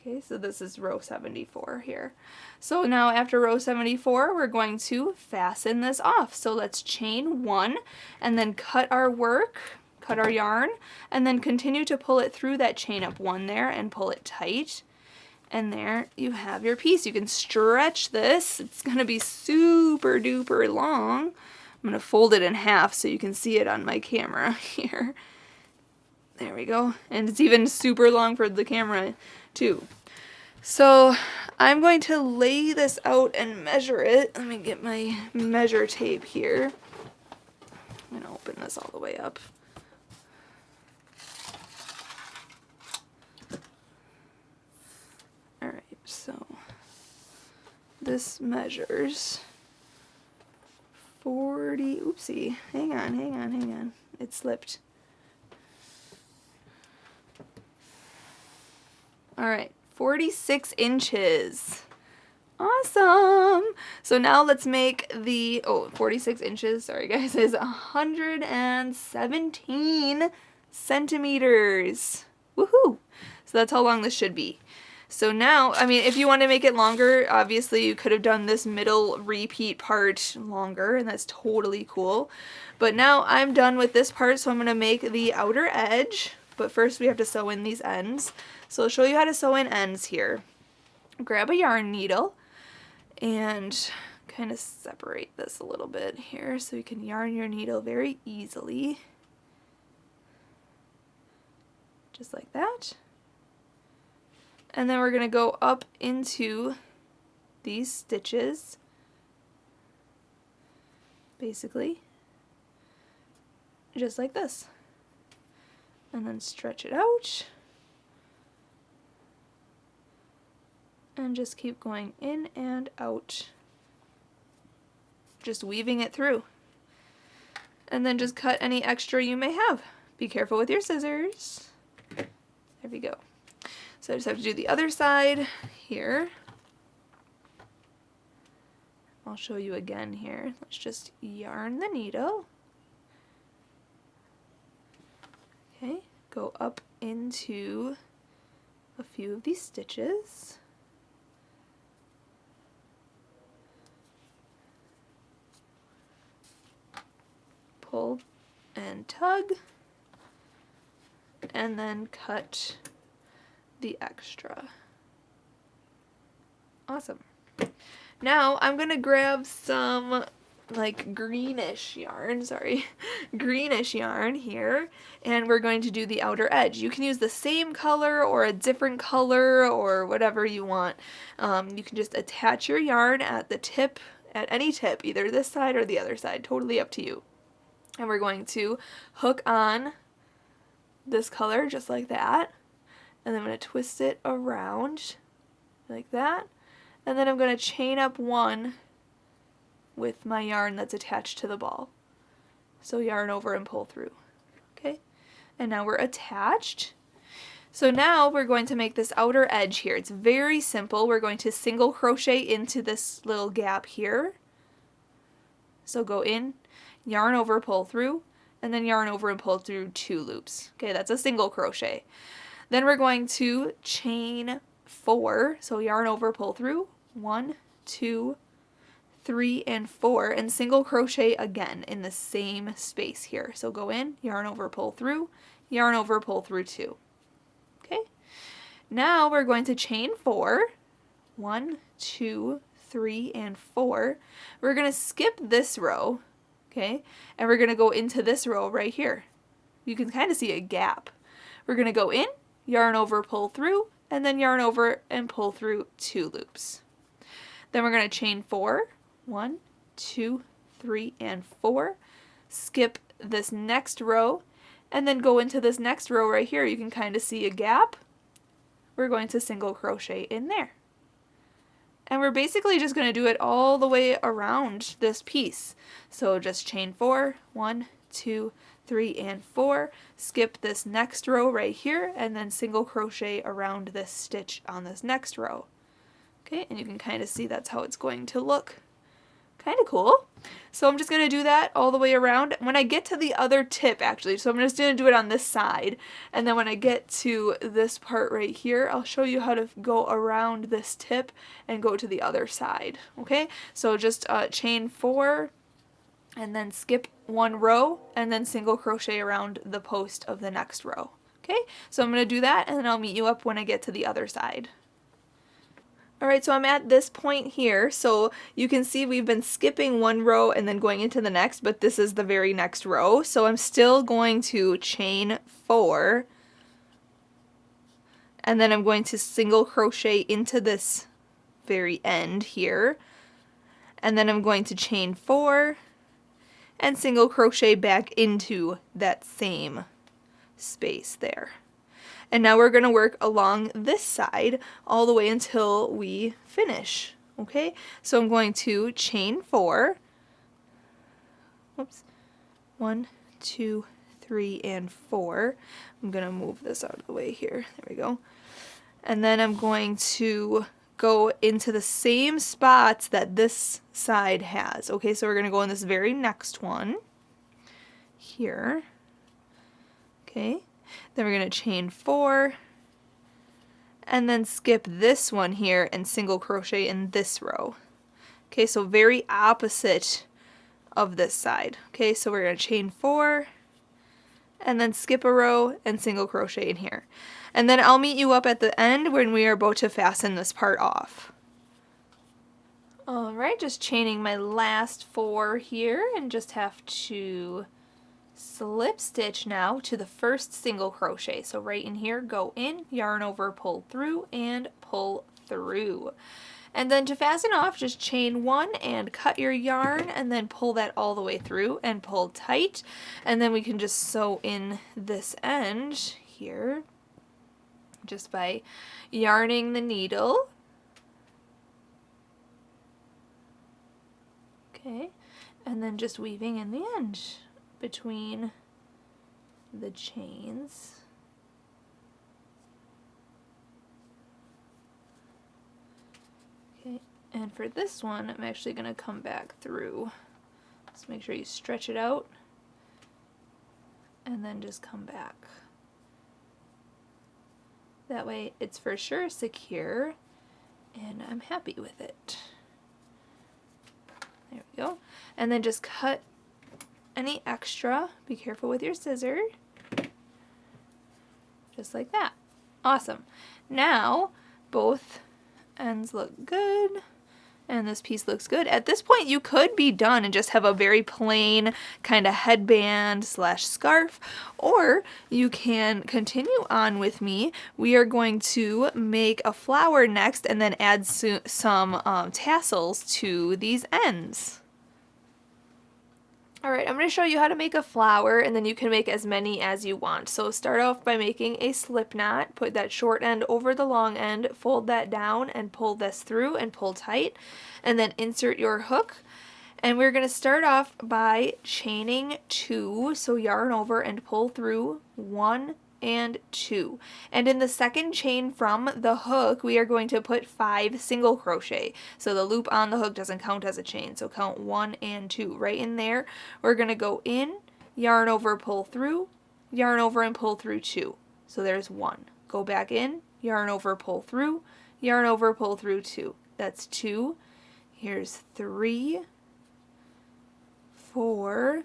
S1: Okay, so this is row 74 here. So now after row 74, we're going to fasten this off. So let's chain 1 and then cut our work, cut our yarn, and then continue to pull it through that chain up 1 there and pull it tight. And there you have your piece. You can stretch this. It's going to be super duper long. I'm going to fold it in half so you can see it on my camera here. There we go. And it's even super long for the camera too. So I'm going to lay this out and measure it. Let me get my measure tape here. I'm going to open this all the way up. Alright, so this measures 40, oopsie, hang on, it slipped. Alright, 46 inches. Awesome! So now let's make the, 46 inches, sorry guys, is 117 centimeters. Woohoo! So that's how long this should be. So now, I mean, if you want to make it longer, obviously you could have done this middle repeat part longer, and that's totally cool. But now I'm done with this part, so I'm going to make the outer edge. But first we have to sew in these ends. So I'll show you how to sew in ends here. Grab a yarn needle and kind of separate this a little bit here so you can yarn your needle very easily. Just like that. And then we're going to go up into these stitches, basically, just like this. And then stretch it out. And just keep going in and out, just weaving it through. And then just cut any extra you may have. Be careful with your scissors. There we go. So I just have to do the other side here. I'll show you again here. Let's just yarn the needle. Okay, go up into a few of these stitches. Pull and tug, and then cut the extra. Awesome. Now I'm gonna grab some like greenish yarn here, and we're going to do the outer edge. You can use the same color or a different color or whatever you want. You can just attach your yarn at the tip, at any tip, either this side or the other side, totally up to you. And we're going to hook on this color just like that, and then I'm going to twist it around like that, and then I'm going to chain up one with my yarn that's attached to the ball. So yarn over and pull through. Okay, and now we're attached. So now we're going to make this outer edge here. It's very simple. We're going to single crochet into this little gap here. So go in, yarn over, pull through, and then yarn over and pull through 2 loops. Okay, that's a single crochet. Then we're going to chain 4, so yarn over, pull through, 1, 2, 3, and 4, and single crochet again in the same space here. So go in, yarn over, pull through, yarn over, pull through 2. Okay, now we're going to chain 4, 1, 2, 3, and 4. We're going to skip this row, okay, and we're going to go into this row right here. You can kind of see a gap. We're going to go in, yarn over, pull through, and then yarn over and pull through 2 loops. Then we're going to chain 4, 1, 2, 3, and 4, skip this next row, and then go into this next row right here. You can kind of see a gap. We're going to single crochet in there. And we're basically just going to do it all the way around this piece. So just chain 4, 1, 2, 3, and 4, skip this next row right here, and then single crochet around this stitch on this next row. Okay, and you can kind of see that's how it's going to look. Kind of cool. So I'm just going to do that all the way around. When I get to the other tip, actually, so I'm just going to do it on this side, and then when I get to this part right here, I'll show you how to go around this tip and go to the other side. Okay, so just chain 4, and then skip 1 row, and then single crochet around the post of the next row. Okay, so I'm going to do that, and then I'll meet you up when I get to the other side. Alright, so I'm at this point here, so you can see we've been skipping 1 row and then going into the next, but this is the very next row. So I'm still going to chain 4, and then I'm going to single crochet into this very end here, and then I'm going to chain 4 and single crochet back into that same space there. And now we're going to work along this side all the way until we finish. Okay, so I'm going to chain 4, whoops, 1, 2, 3, and 4. I'm going to move this out of the way here. There we go. And then I'm going to go into the same spots that this side has. Okay, so we're going to go in this very next one here. Okay. Then we're going to chain 4, and then skip this one here and single crochet in this row. Okay, so very opposite of this side. Okay, so we're going to chain 4, and then skip a row and single crochet in here. And then I'll meet you up at the end when we are about to fasten this part off. Alright, just chaining my last 4 here, and just have to slip stitch now to the first single crochet. So right in here, go in, yarn over, pull through, and pull through. And then to fasten off, just chain 1 and cut your yarn, and then pull that all the way through and pull tight. And then we can just sew in this end here just by yarning the needle. Okay. and then just weaving in the end between the chains. Okay, and for this one, I'm actually going to come back through. Just make sure you stretch it out, and then just come back. That way it's for sure secure, and I'm happy with it. There we go. And then just cut any extra. Be careful with your scissor. Just like that. Awesome. Now both ends look good, and this piece looks good. At this point you could be done and just have a very plain kind of headband slash scarf, or you can continue on with me. We are going to make a flower next and then add some tassels to these ends. Alright, I'm going to show you how to make a flower, and then you can make as many as you want. So start off by making a slip knot, put that short end over the long end, fold that down and pull this through and pull tight, and then insert your hook. And we're going to start off by chaining 2, so yarn over and pull through 1 and 2. And in the second chain from the hook, we are going to put 5 single crochet. So the loop on the hook doesn't count as a chain, so count 1 and 2. Right in there, we're going to go in, yarn over, pull through, yarn over and pull through 2. So there's 1. Go back in, yarn over, pull through, yarn over, pull through 2. That's 2. Here's 3, 4,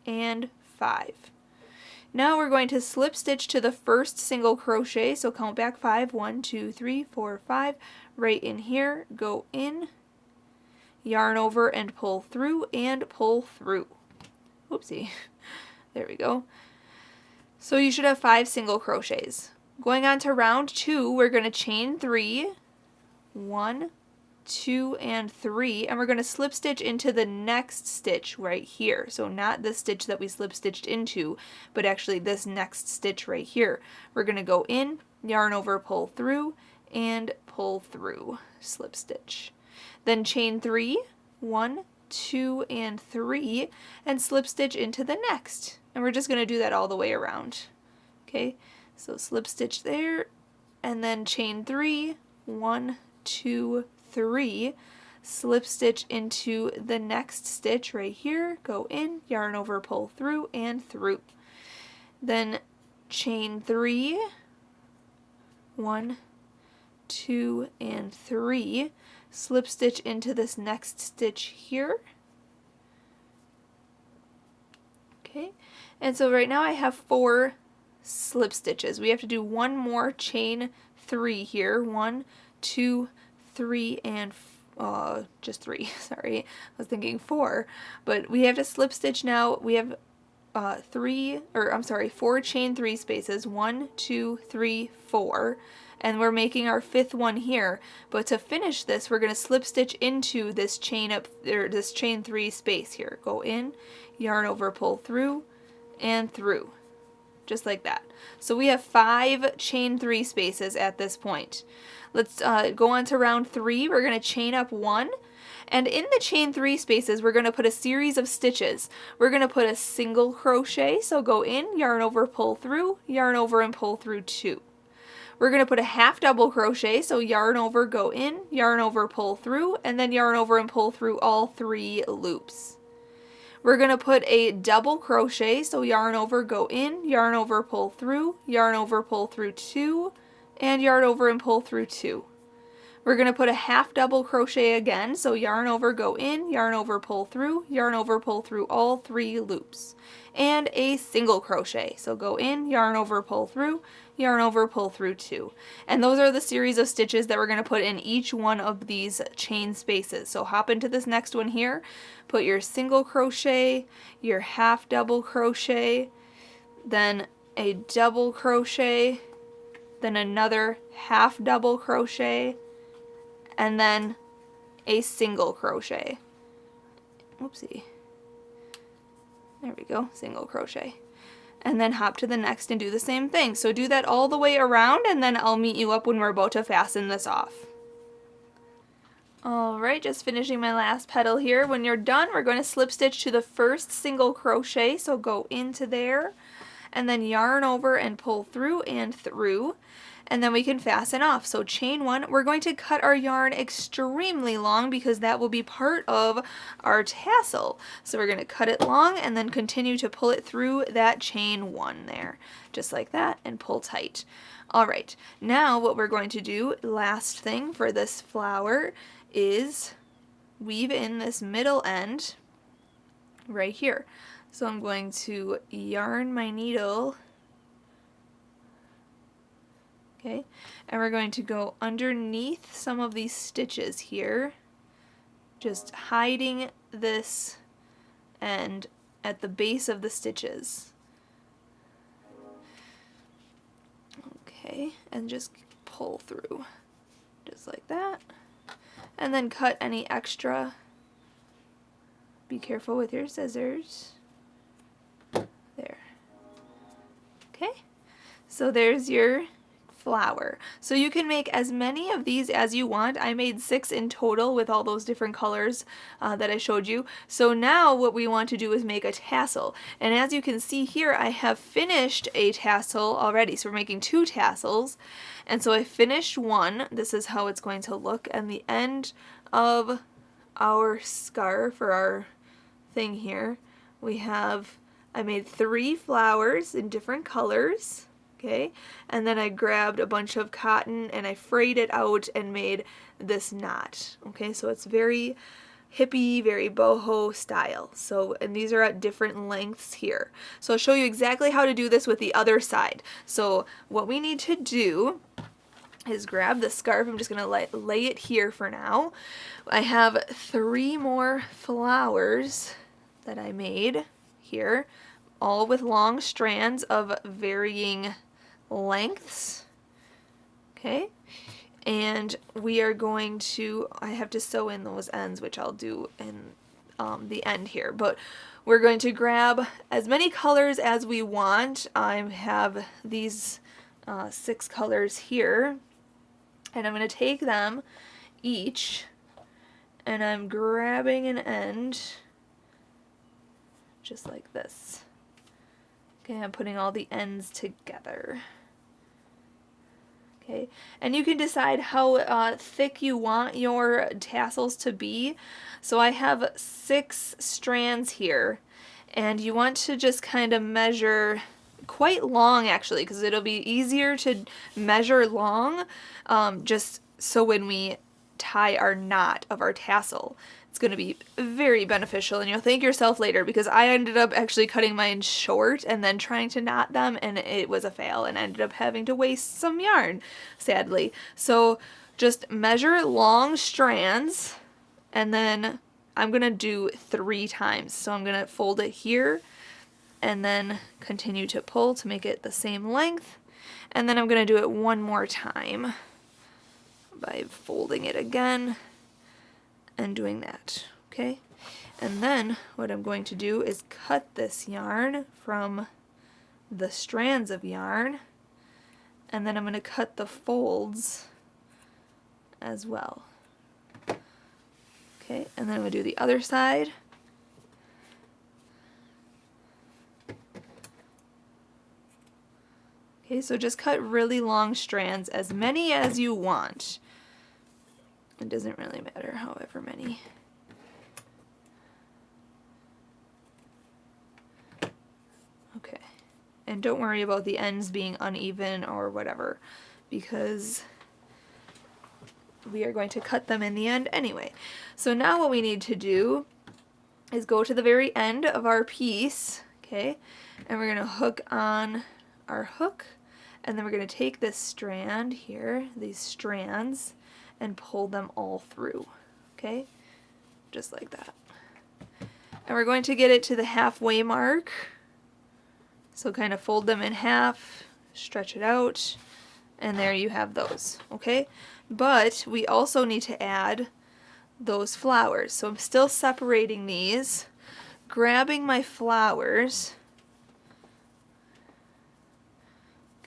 S1: and 5. Now we're going to slip stitch to the first single crochet, so count back 5, 1, 2, 3, 4, 5, right in here, go in, yarn over and pull through, and pull through. Oopsie, there we go. So you should have 5 single crochets. Going on to round 2, we're going to chain 3, 1, 2, and 3, and we're going to slip stitch into the next stitch right here. So not the stitch that we slip stitched into, but actually this next stitch right here. We're going to go in, yarn over, pull through, and pull through, slip stitch. Then chain 3, 1, 2, and 3, and slip stitch into the next. And we're just going to do that all the way around. Okay, so slip stitch there, and then chain 3, 1, 2, 3, slip stitch into the next stitch right here, go in, yarn over, pull through, and through. Then chain 3, 1, 2, and 3, slip stitch into this next stitch here. Okay, and so right now I have 4 slip stitches. We have to do one more chain 3 here, 1, 2, 3, and just 3, sorry, I was thinking 4, but we have to slip stitch now. We have 4 chain 3 spaces, 1, 2, 3, 4, and we're making our 5th one here. But to finish this, we're going to slip stitch into this chain this chain 3 space here. Go in, yarn over, pull through, and through, just like that. So we have 5 chain 3 spaces at this point. Let's go on to round 3. We're going to chain up 1, and in the chain 3 spaces we're going to put a series of stitches. We're going to put a single crochet, so go in, yarn over, pull through, yarn over and pull through 2. We're going to put a half double crochet, so yarn over, go in, yarn over, pull through, and then yarn over and pull through all 3 loops. We're going to put a double crochet, so yarn over, go in, yarn over, pull through, yarn over, pull through 2, and yarn over and pull through 2. We're going to put a half double crochet again, so yarn over, go in, yarn over, pull through, yarn over, pull through all 3 loops. And a single crochet, so go in, yarn over, pull through, yarn over, pull through 2. And those are the series of stitches that we're going to put in each one of these chain spaces. So hop into this next one here, put your single crochet, your half double crochet, then a double crochet, then another half double crochet, and then a single crochet. Oopsie. There we go, single crochet. And then hop to the next and do the same thing. So do that all the way around, and then I'll meet you up when we're about to fasten this off. Alright, just finishing my last petal here. When you're done, we're going to slip stitch to the first single crochet, so go into there, and then yarn over and pull through and through, and then we can fasten off. So chain one, we're going to cut our yarn extremely long because that will be part of our tassel. So we're going to cut it long and then continue to pull it through that chain one there, just like that, and pull tight. Alright, now what we're going to do, last thing for this flower, is weave in this middle end right here. So I'm going to yarn my needle, okay, and we're going to go underneath some of these stitches here, just hiding this end at the base of the stitches. Okay, and just pull through, just like that. And then cut any extra. Be careful with your scissors. There. Okay, so there's your flower. So you can make as many of these as you want. I made 6 in total with all those different colors that I showed you. So now what we want to do is make a tassel. And as you can see here, I have finished a tassel already. So we're making 2 tassels. And so I finished one. This is how it's going to look. And the end of our scarf, or our thing here, I made 3 flowers in different colors. Okay, and then I grabbed a bunch of cotton and I frayed it out and made this knot. Okay, so it's very hippie, very boho style. So, and these are at different lengths here. So I'll show you exactly how to do this with the other side. So what we need to do is grab the scarf. I'm just going to lay it here for now. I have 3 more flowers that I made here, all with long strands of varying lengths. Okay, and we are going to, I have to sew in those ends, which I'll do in the end here, but we're going to grab as many colors as we want. I have these 6 colors here, and I'm going to take them each, and I'm grabbing an end just like this. Okay, I'm putting all the ends together. Okay, and you can decide how thick you want your tassels to be. So I have 6 strands here, and you want to just kind of measure quite long actually, because it'll be easier to measure long, just so when we tie our knot of our tassel, it's going to be very beneficial, and you'll thank yourself later, because I ended up actually cutting mine short and then trying to knot them, and it was a fail, and ended up having to waste some yarn, sadly. So just measure long strands, and then I'm going to do 3 times. So I'm going to fold it here, and then continue to pull to make it the same length, and then I'm going to do it one more time by folding it again and doing that. Okay, and then what I'm going to do is cut this yarn from the strands of yarn, and then I'm going to cut the folds as well. Okay, and then I'm going to do the other side. Okay, so just cut really long strands, as many as you want. It doesn't really matter, however many. Okay, and don't worry about the ends being uneven or whatever, because we are going to cut them in the end anyway. So now what we need to do is go to the very end of our piece, okay, and we're going to hook on our hook, and then we're going to take this strand here, these strands, and pull them all through, okay, just like that. And we're going to get it to the halfway mark, so kind of fold them in half, stretch it out, and there you have those, okay? But we also need to add those flowers, so I'm still separating these, grabbing my flowers.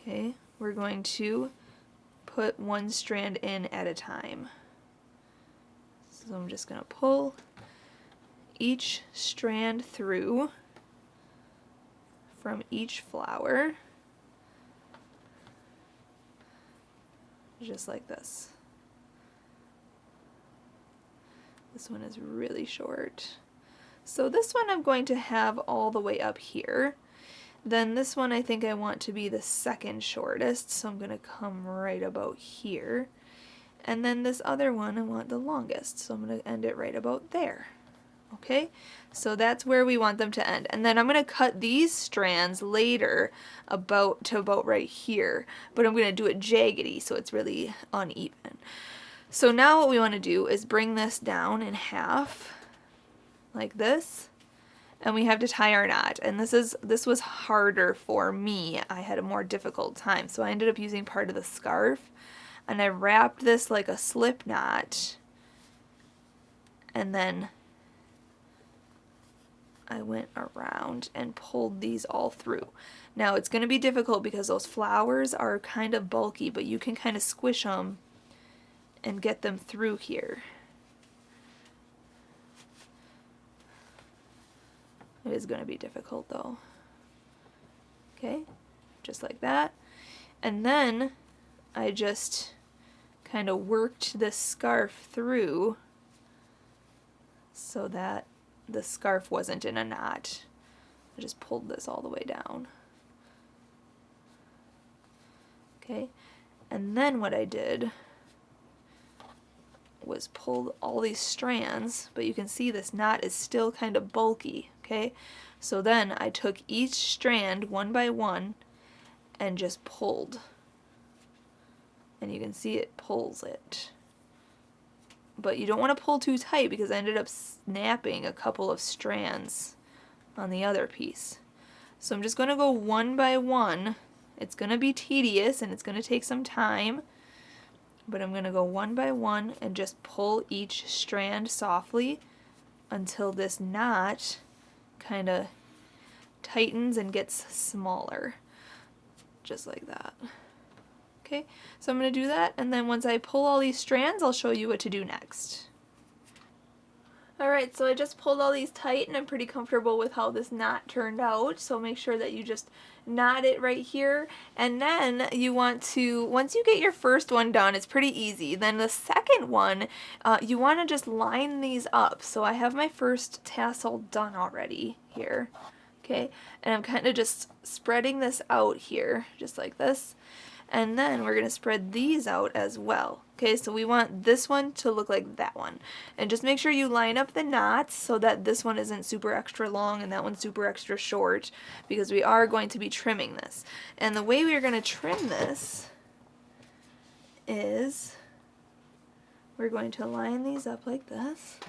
S1: Okay, we're going to put one strand in at a time. So I'm just going to pull each strand through from each flower, just like this. This one is really short. So this one I'm going to have all the way up here. Then this one I think I want to be the second shortest, so I'm going to come right about here. And then this other one I want the longest, so I'm going to end it right about there. Okay, so that's where we want them to end. And then I'm going to cut these strands later about right here, but I'm going to do it jaggedy so it's really uneven. So now what we want to do is bring this down in half like this, and we have to tie our knot. And this was harder for me. I had a more difficult time, so I ended up using part of the scarf, and I wrapped this like a slip knot, and then I went around and pulled these all through. Now it's going to be difficult because those flowers are kind of bulky, but you can kind of squish them and get them through here. It is going to be difficult though. Okay, just like that. And then I just kind of worked this scarf through so that the scarf wasn't in a knot. I just pulled this all the way down. Okay, and then what I did was pull all these strands, but you can see this knot is still kind of bulky. Okay, so then I took each strand one by one and just pulled, and you can see it pulls it. But you don't want to pull too tight because I ended up snapping a couple of strands on the other piece. So I'm just going to go one by one. It's going to be tedious and it's going to take some time, but I'm going to go one by one and just pull each strand softly until this knot kind of tightens and gets smaller, just like that. Okay, so I'm going to do that, and then once I pull all these strands, I'll show you what to do next. Alright, so I just pulled all these tight, and I'm pretty comfortable with how this knot turned out, so make sure that you just knot it right here, and then you want to, once you get your first one done, it's pretty easy. Then the second one, you want to just line these up. So I have my first tassel done already here, okay, and I'm kind of just spreading this out here, just like this. And then we're going to spread these out as well. Okay, so we want this one to look like that one. And just make sure you line up the knots so that this one isn't super extra long and that one's super extra short, because we are going to be trimming this. And the way we are going to trim this is we're going to line these up like this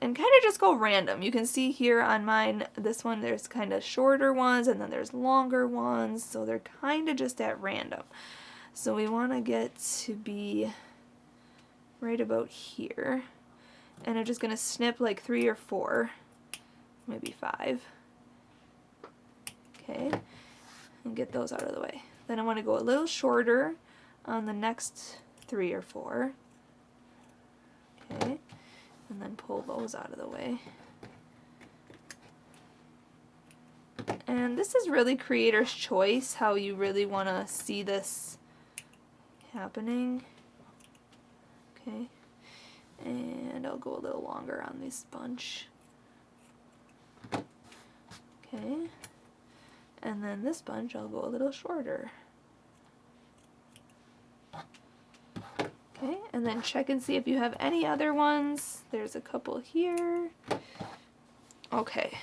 S1: and kind of just go random. You can see here on mine, this one, there's kind of shorter ones and then there's longer ones, so they're kind of just at random. So we want to get to be right about here, and I'm just going to snip like 3 or 4, maybe 5. Okay, and get those out of the way. Then I want to go a little shorter on the next 3 or 4. Okay. And then pull those out of the way. And this is really creator's choice, how you really want to see this happening. Okay, and I'll go a little longer on this bunch. Okay, and then this bunch I'll go a little shorter. Okay, and then check and see if you have any other ones. There's a couple here. Okay,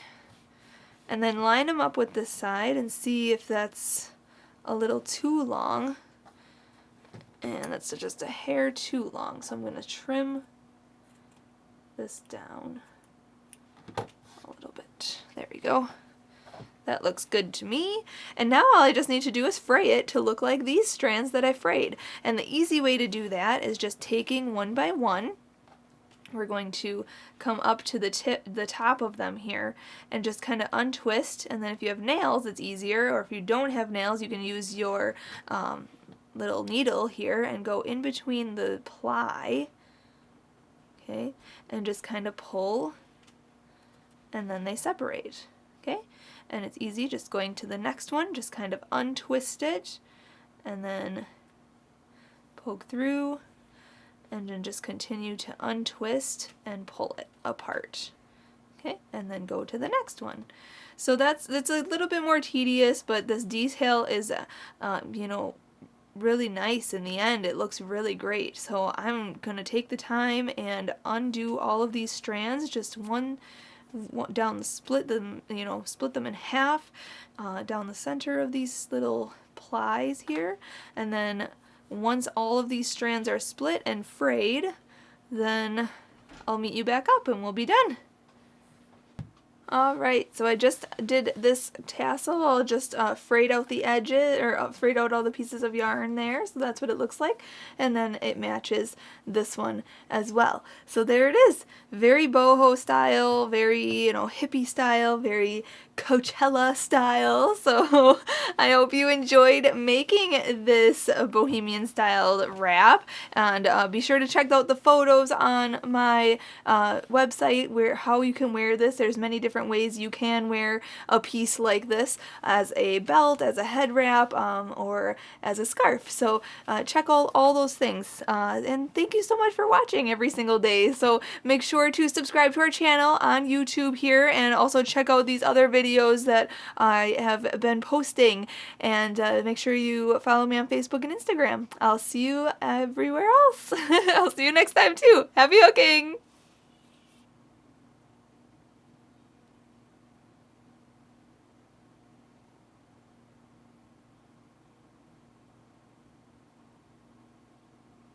S1: and then line them up with this side and see if that's a little too long. And that's just a hair too long, so I'm going to trim this down a little bit. There we go. That looks good to me. And now all I just need to do is fray it to look like these strands that I frayed. And the easy way to do that is just taking one by one. We're going to come up to the top of them here and just kind of untwist. And then if you have nails, it's easier. Or if you don't have nails, you can use your little needle here and go in between the ply. okay, and just kind of pull, and then they separate, okay, and it's easy. Just going to the next one, just kind of untwist it, and then poke through, and then just continue to untwist and pull it apart, okay, and then go to the next one. So that's a little bit more tedious, but this detail is, you know, really nice in the end. It looks really great. So I'm gonna take the time and undo all of these strands, just one down, split them, you know, split them in half, down the center of these little plies here, and then once all of these strands are split and frayed, then I'll meet you back up and we'll be done. Alright, so I just did this tassel. I'll just frayed out the edges, or frayed out all the pieces of yarn there, so that's what it looks like. And then it matches this one as well. So there it is. Very boho style, very, you know, hippie style, very Coachella style. So I hope you enjoyed making this bohemian style wrap, and be sure to check out the photos on my website where how you can wear this. There's many different ways you can wear a piece like this, as a belt, as a head wrap, or as a scarf. So check all those things, and thank you so much for watching every single day. So make sure to subscribe to our channel on YouTube here, and also check out these other videos that I have been posting, and make sure you follow me on Facebook and Instagram. I'll see you everywhere else. I'll see you next time too. Happy hooking!